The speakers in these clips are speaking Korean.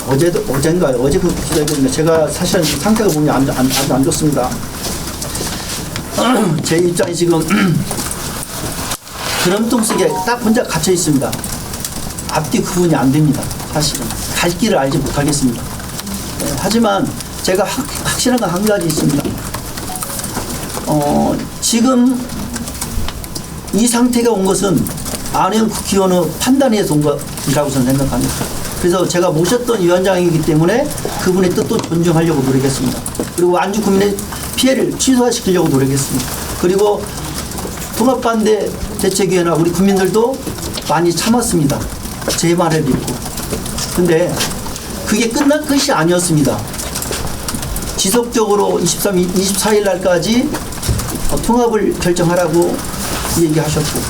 어제 그 기자회견인데 제가 사실은 상태가 보면 아주 안 좋습니다. 제 입장이 지금 드럼통 속에 딱 혼자 갇혀 있습니다. 앞뒤 구분이 안 됩니다. 사실은 갈 길을 알지 못하겠습니다. 네, 하지만 제가 확실한 건 한 가지 있습니다. 지금 이 상태가 온 것은 안혜영 국회의원의 판단에 의해서 온 것이라고 저는 생각합니다. 그래서 제가 모셨던 위원장이기 때문에 그분의 뜻도 존중하려고 노력했습니다. 그리고 안주 국민의 피해를 최소화시키려고 노력했습니다. 그리고 통합반대 대책위원회나 우리 국민들도 많이 참았습니다. 제 말을 믿고. 근데 그게 끝난 것이 아니었습니다. 지속적으로 24일 날까지 통합을 결정하라고 얘기하셨고,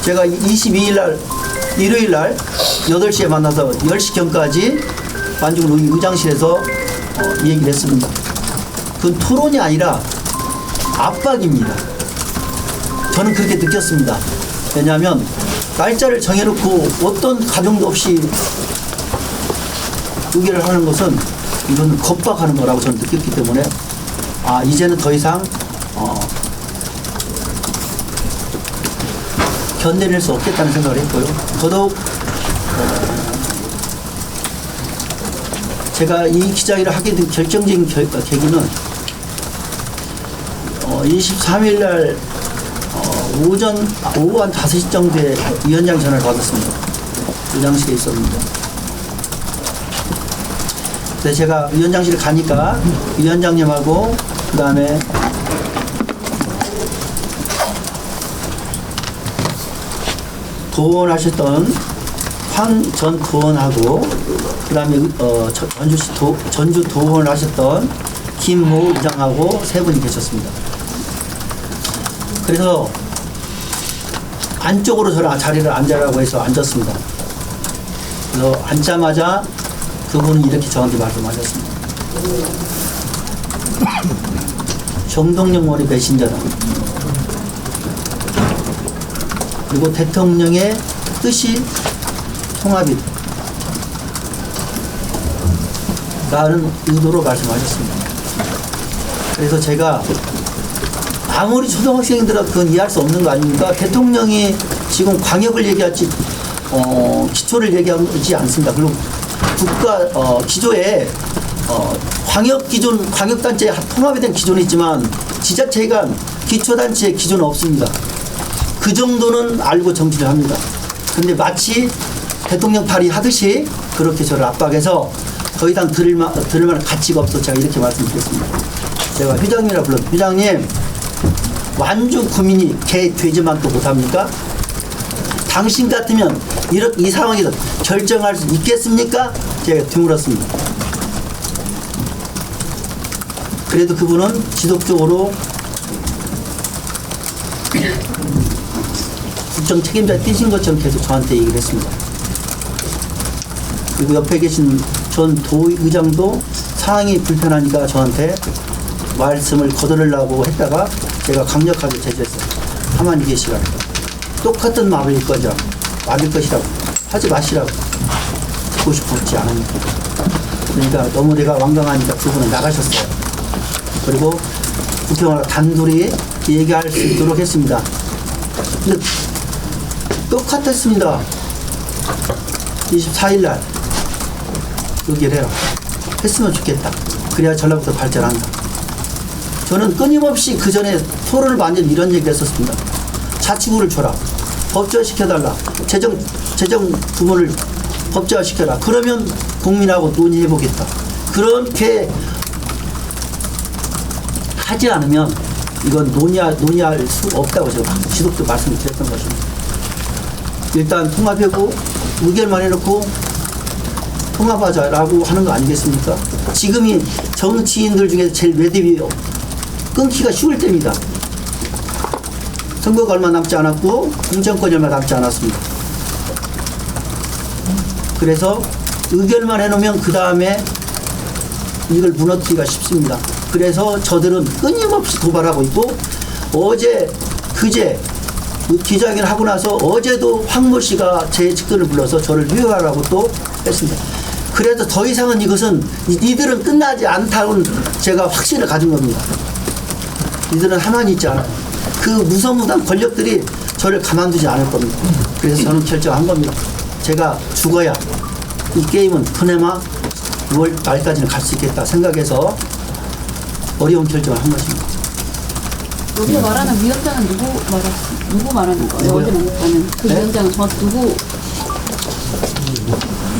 제가 22일 날 일요일 날 8시에 만나서 10시경까지 만주군 의장실에서 얘기를 했습니다. 그건 토론이 아니라 압박입니다. 저는 그렇게 느꼈습니다. 왜냐하면 날짜를 정해놓고 어떤 가정도 없이 의결을 하는 것은 이건 겁박하는 거라고 저는 느꼈기 때문에 이제는 더 이상 견뎌낼 수 없겠다는 생각을 했고요. 더더욱 제가 이 기자회를 하게 된 결정적인 계기는 23일 날 오후 한 5시 정도에 위원장 전화를 받았습니다. 위원장실에 있었는데. 그래서 제가 위원장실에 가니까 위원장님하고 그 다음에 도원하셨던 황 전 도원하고 그 다음에 전주 도원을 하셨던 김모 의장하고 세 분이 계셨습니다. 그래서 안쪽으로 저를 자리를 앉으라고 해서 앉았습니다. 그래서 앉자마자 그분이 이렇게 저한테 말씀하셨습니다. 정동영 머리 배신자다. 그리고 대통령의 뜻이 통합이다. 라는 의도로 말씀하셨습니다. 그래서 제가 아무리 초등학생들은 그건 이해할 수 없는 거 아닙니까? 대통령이 지금 광역을 얘기할지 기초를 얘기하지 않습니다. 그리고 국가 기조에 광역단체 통합에 대한 기조는 있지만 지자체 간 기초단체의 기조는 없습니다. 그 정도는 알고 정치를 합니다. 근데 마치 대통령 발의 하듯이 그렇게 저를 압박해서 더 이상 들을 만한 가치가 없어 제가 이렇게 말씀드렸습니다. 제가 회장님이라 불렀 회장님, 완주 구민이 개 돼지만도 못합니까? 당신 같으면 이 상황에서 결정할 수 있겠습니까? 제가 되물었습니다. 그래도 그분은 지속적으로 국정 책임자에 뛰신 것처럼 계속 저한테 얘기를 했습니다. 그리고 옆에 계신 전 도의장도 상황이 불편하니까 저한테 말씀을 거두려고 했다가 제가 강력하게 제지했어요. 가만히 계시라고. 똑같은 말일 것이라고. 하지 마시라고. 듣고 싶지 않으니까. 그러니까 너무 내가 완강하니까 그분은 나가셨어요. 그리고 국회의원과 단둘이 얘기할 수 있도록 했습니다. 근데 똑같았습니다. 24일 날 의결해라. 했으면 좋겠다. 그래야 전라북도 발전한다. 저는 끊임없이 그 전에 토론을 완전히 이런 얘기 했었습니다. 자치구를 줘라. 법제화시켜달라. 재정 부문을 법제화시켜라. 그러면 국민하고 논의해보겠다. 그렇게 하지 않으면 이건 논의할 수 없다고 제가 지속적으로 말씀을 드렸던 것입니다. 일단 통합하고 의결만 해놓고 통합하자라고 하는 거 아니겠습니까? 지금이 정치인들 중에서 제일 매듭이 끊기가 쉬울 때입니다. 선거가 얼마 남지 않았고 공천권이 얼마 남지 않았습니다. 그래서 의결만 해놓으면 그 다음에 이걸 무너뜨리기가 쉽습니다. 그래서 저들은 끊임없이 도발하고 있고 그제 기자회견을 하고 나서 어제도 황모 씨가 제 측근을 불러서 저를 휴회하라고 또 했습니다. 그래도 더 이상은 이것은 이들은 끝나지 않다는 제가 확신을 가진 겁니다. 이들은 하나님 있지 않아요. 그 무서무한 권력들이 저를 가만두지 않을 겁니다. 그래서 저는 결정한 겁니다. 제가 죽어야 이 게임은 그나마 6월 말까지는 갈 수 있겠다 생각해서 어려운 결정을 한 것입니다. 여기서 말하는 위원장은 누구 말하는 거예요? 어제 말하는 그 위원장은 정확히 누구?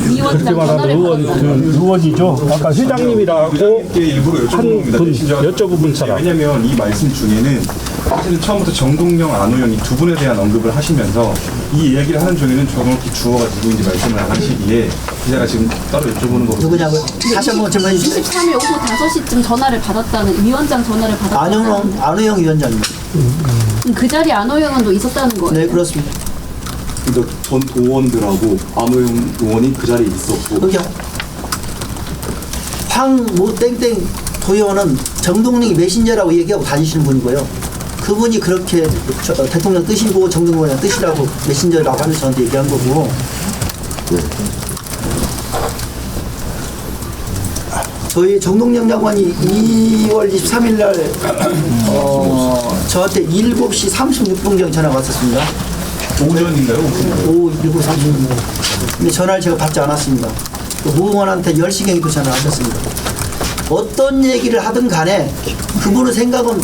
그렇게 말하는 의원이죠. 아까 회장님이라고 일부러 여쭤본 겁니다. 분 여쭤본 사람. 왜냐하면 이 말씀 중에는 사실은 처음부터 정동영, 안호영 이 두 분에 대한 언급을 하시면서 이 이야기를 하는 중에는 정확히 주어가 누구인지 말씀을 안 하시기에 기자가 지금 따로 여쭤보는 거거든요. 누구냐고요? 다시 한번 질문해 주세요. 23일 오후 5시쯤 전화를 받았다는 위원장 전화를 받았다는 안호영 위원장입니다. 그 자리에 안호영은 있었다는 거예요? 네, 그렇습니다. 그러니까 전 도원들하고 안호영 의원이 그 자리에 있었고 여기 황모 땡땡 도의원은 정동영이 메신저라고 얘기하고 다니시는 분이고요. 그분이 그렇게 대통령 뜻이고 정동영의 뜻이라고 메신저라고 하면서 저한테 얘기한 거고. 저희 정동영 장관이 2월 23일 날 저한테 7시 36분경 전화가 왔었습니다. 오전인가요? 오후 7시 36분. 근데 전화를 제가 받지 않았습니다. 무의원한테 10시경에 또 전화를 하셨습니다. 어떤 얘기를 하든 간에 그분의 생각은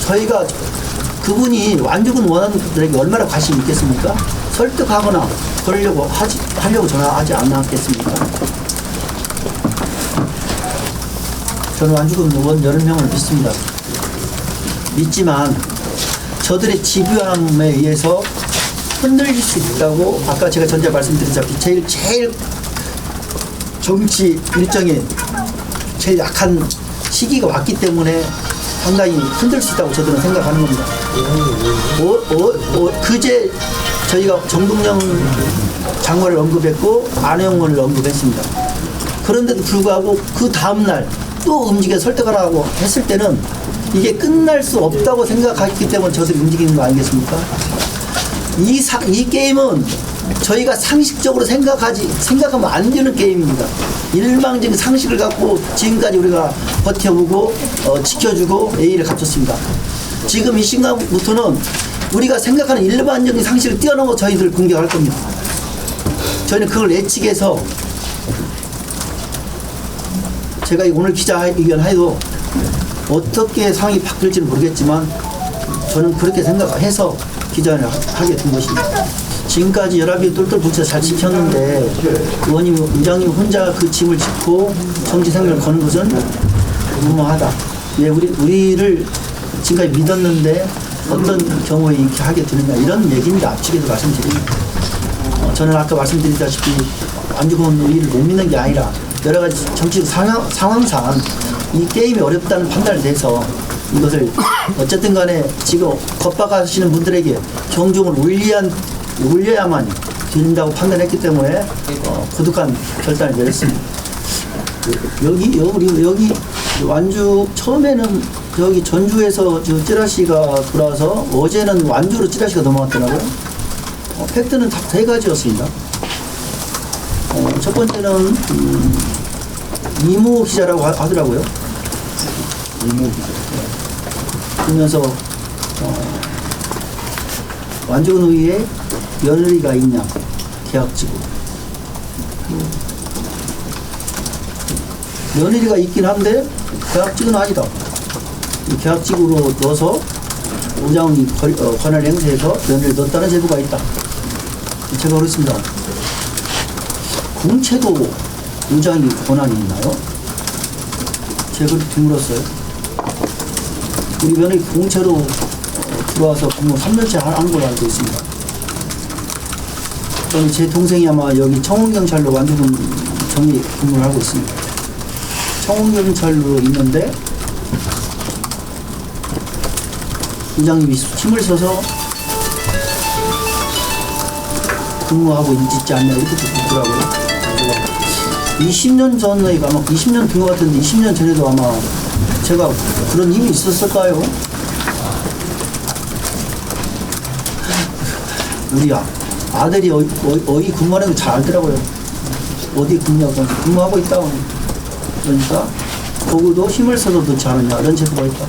저희가 그분이 완주군 원원들에게 얼마나 관심이 있겠습니까? 설득하거나 하려고 전화하지 않았겠습니까? 저는 완주군 의원 여러 명을 믿습니다. 믿지만 저들의 집요함에 의해서 흔들릴 수 있다고 아까 제가 전에 말씀드렸다시피 제일 정치 일정에 제일 약한 시기가 왔기 때문에 상당히 흔들 수 있다고 저들은 생각하는 겁니다. 그제 저희가 정동영 장관을 언급했고 안호영 의원을 언급했습니다. 그런데도 불구하고 그 다음날 또 움직여 설득하라고 했을 때는 이게 끝날 수 없다고 생각했기 때문에 저들이 움직이는 거 아니겠습니까? 이 게임은 저희가 상식적으로 생각하면 안 되는 게임입니다. 일망적인 상식을 갖고 지금까지 우리가 버텨보고 지켜주고 예의를 갖췄습니다. 지금 이 순간부터는 우리가 생각하는 일반적인 상식을 뛰어넘어 저희들을 공격할 겁니다. 저희는 그걸 예측해서 제가 오늘 기자회견해도 어떻게 상황이 바뀔지는 모르겠지만 저는 그렇게 생각해서 기자회견을 하게 된 것입니다. 지금까지 연합이 똘똘 뭉쳐 잘 지켰는데 의장님 혼자 그 짐을 짚고 정치 생명을 거는 것은 무모하다. 왜 우리를 지금까지 믿었는데 어떤 경우에 이렇게 하게 되느냐 이런 얘기입니다. 앞쪽에도 말씀드립니다. 저는 아까 말씀드렸다시피 완주군 의의를 못 믿는 게 아니라 여러 가지 정치적 상황상 이 게임이 어렵다는 판단을 내서 이것을 어쨌든 간에 지금 겁박하시는 분들에게 경종을 울려야만 된다고 판단했기 때문에 고독한 결단을 내렸습니다. 여기 완주 처음에는 여기 전주에서 찌라시가 돌아와서 어제는 완주로 찌라시가 넘어왔더라고요. 팩트는 다 세 가지였습니다. 첫 번째는 이모 기자라고 하더라고요. 이모 기자. 그러면서 완주군 의회에 며느리가 있냐 계약직으로 며느리가 있긴 한데 계약직은 아니다. 계약직으로 넣어서 의장이 권한을 행사해서 며느리를 넣었다는 제보가 있다. 제가 그렇습니다. 공채도 의장이 권한이 있나요? 제가 그렇게 드물었어요. 우리 며느리 공채로 들어와서 근무 3년째 한 걸로 알고 있습니다. 저는 제 동생이 아마 여기 청원경찰로 완주군 정리 근무를 하고 있습니다. 청원경찰로 있는데 의장님이 힘을 써서 근무하고 있지 않냐 이렇게 듣더라고요. 20년 전에 아마 20년 된 것 같은데 20년 전에도 아마 제가 그런 힘이 있었을까요? 우리 아들이 어이 근무하는 거 잘 알더라고요. 어디 근무하고 있다고. 그러니까 거기도 힘을 써도 넣지 않았냐 이런 제보가 있다.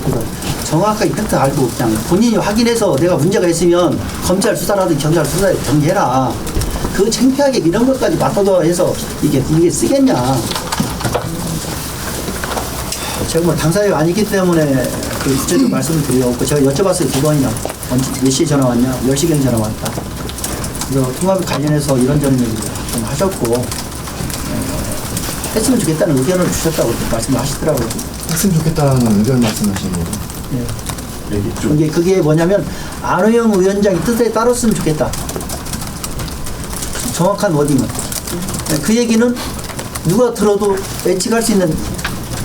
그러니까 정확하게 팩트 알고 그냥 본인이 확인해서 내가 문제가 있으면 검찰 수사라든 경찰 수사에 정리해라. 그 창피하게 이런 것까지 맞서도 해서 이게 쓰겠냐. 제가 뭐 당사자가 아니기 때문에 그 구체적으로 말씀을 드리고 제가 여쭤봤어요. 두 번이나 몇 시에 전화 왔냐? 10시경에 전화 왔다. 그래서 통합에 관련해서 이런저런 얘기를 좀 하셨고 했으면 좋겠다는 의견을 주셨다고 말씀을 하시더라고요. 했으면 좋겠다는 의견 말씀하시는 거죠. 예. 그게 뭐냐면 안호영 위원장의 뜻에 따랐으면 좋겠다. 정확한 워딩은. 그 얘기는 누가 들어도 예측할 수 있는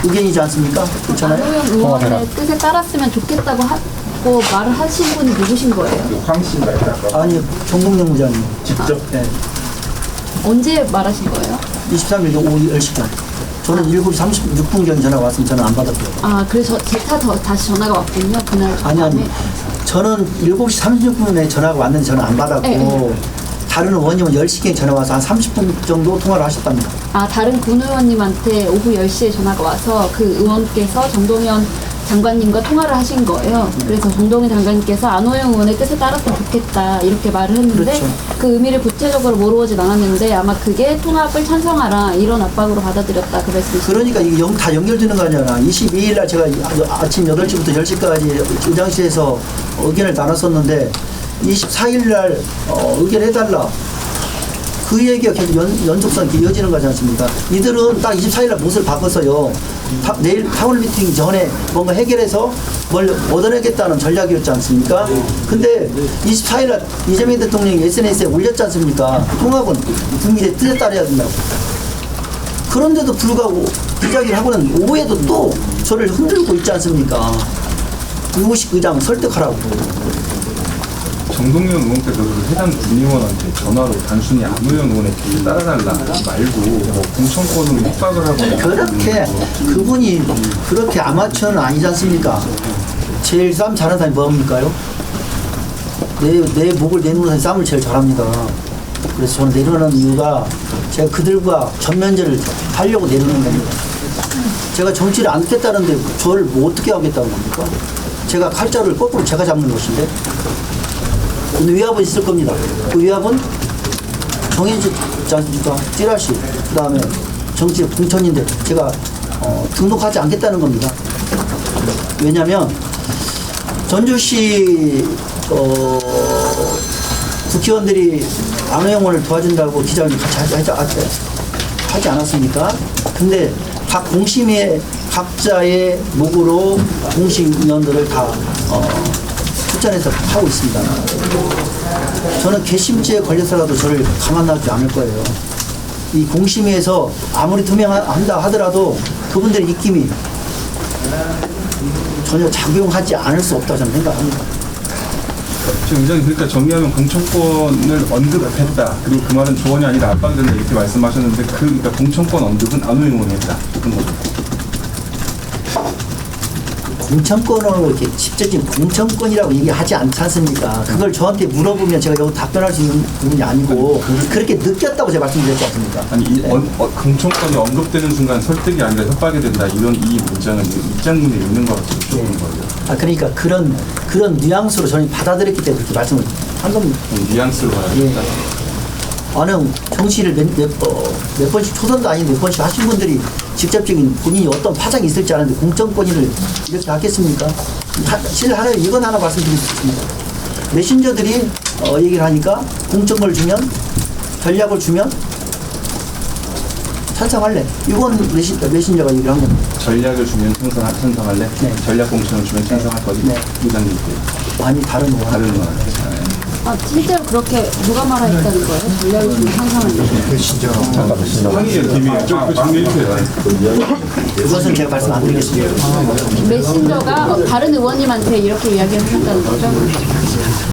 의견이지 않습니까? 그렇잖아요. 안호영 의원의 뜻에 따랐으면 좋겠다고 하고 말을 하신 분이 누구신 거예요? 황 씨인가요? 아니, 정동영 부장님. 직접? 네. 언제 말하신 거예요? 23일 오후 10시경. 저는 7시 36분경에 전화가 왔으면 저는 안 받았고요. 아, 그래서 제가 다시 전화가 왔군요. 그날 아니. 저는 7시 36분에 전화가 왔는데 저는 안 받았고 네. 다른 의원님은 10시경에 전화 와서 한 30분 정도 통화를 하셨답니다. 아, 다른 군 의원님한테 오후 10시에 전화가 와서 그 의원께서 정동현 장관님과 통화를 하신 거예요. 그래서 정동현 장관님께서 안호영 의원의 뜻에 따랐으면 좋겠다 이렇게 말을 했는데 그렇죠. 그 의미를 구체적으로 모르진 않았는데 아마 그게 통합을 찬성하라 이런 압박으로 받아들였다 그 말씀이시죠. 그러니까 이게 다 연결되는 거 아니야. 22일 날 제가 아침 8시부터 10시까지 의장실에서 의견을 나눴었는데 24일 날 의견해달라. 그 얘기가 계속 연속성 이어지는 거지 않습니까? 이들은 딱 24일 날 못을 바꿨어요. 내일 타운 미팅 전에 뭔가 해결해서 뭘 얻어내겠다는 전략이었지 않습니까? 근데 24일 날 이재명 대통령이 SNS에 올렸지 않습니까? 통합은 국민의 뜻에 따라야 된다고. 그런데도 불구하고 이야기를 하고는 오후에도 또 저를 흔들고 있지 않습니까? 유호식 의장 설득하라고. 정동영 의원께서 그 해당 군의원한테 전화로 단순히 안호영 의원의 뜻을 따라달라 말고 뭐 공천권으로 협박을 하거나 그렇게 그분이 그렇게 아마추어는 아니지 않습니까? 제일 싸움 잘하는 사람이 뭡니까요? 내 목을 내놓는 싸움을 제일 잘합니다. 그래서 저는 내려오는 이유가 제가 그들과 전면전을 하려고 내려오는 겁니다. 제가 정치를 안 듣겠다는데 저를 뭐 어떻게 하겠다는 겁니까? 제가 칼자루를 거꾸로 제가 잡는 것인데 오늘 위압은 있을 겁니다. 그 위압은 정해지지 않습니까? 찌라시, 그 다음에 정치 공천인데 제가 등록하지 않겠다는 겁니다. 왜냐하면 전주시 국회의원들이 안호영 의원을 도와준다고 기자회견 같이 하지 않았습니까? 근데 각 공심의 각자의 목으로 공심위원들을 다 추천해서 하고 있습니다. 저는 괘씸죄에 걸려서라도 저를 가만 놔두지 않을 거예요. 이 공심위에서 아무리 투명한다 하더라도 그분들의 입김이 전혀 작용하지 않을 수 없다고 저는 생각합니다. 지금 의장님 그러니까 정리하면 공천권을 언급했다. 그리고 그 말은 조언이 아니라 압박된다 이렇게 말씀하셨는데 그러니까 공천권 언급은 안호영 의원이 했다. 그런 거죠. 공천권으로 이렇게 직접적인 공천권이라고 얘기하지 않지 않습니까? 그걸 저한테 물어보면 제가 여기 답변할 수 있는 부분이 아니고 그렇게 느꼈다고 제가 말씀드렸지 않습니까? 아니 공천권이 언급되는 순간 설득이 아니라 협박이 된다 이런 이 문장은 입장문에 있는 것 같아서 좋은 거예요. 그러니까 그런 뉘앙스로 저는 받아들였기 때문에 그렇게 말씀을 한 겁니다. 뉘앙스로 봐야 예. 된다. 나는 정치를 몇 번씩 초선도 아닌데 몇 번씩 하신 분들이 직접적인 본인이 어떤 파장이 있을지 아는데 공천권을 이렇게 하겠습니까? 이건 하나 말씀드릴 수 있습니다. 메신저들이 얘기를 하니까 공천권을 주면 전략을 주면 찬성할래. 이건 메신저가 얘기를 한 겁니다. 전략을 주면 찬성할래? 네. 전략 공천을 주면 찬성할 거지? 네. 의장님께 아니 다른 의원. 다른 의원. 아, 실제로 그렇게 누가 말하였다는 거예요? 전략을 주면 상상하는 거예요? 상의의 비밀 좀 정리해 주세요. 그것은 제가 말씀 안 드리겠습니다. 메신저가 다른 의원님한테 이렇게 이야기를 하셨다는 거죠?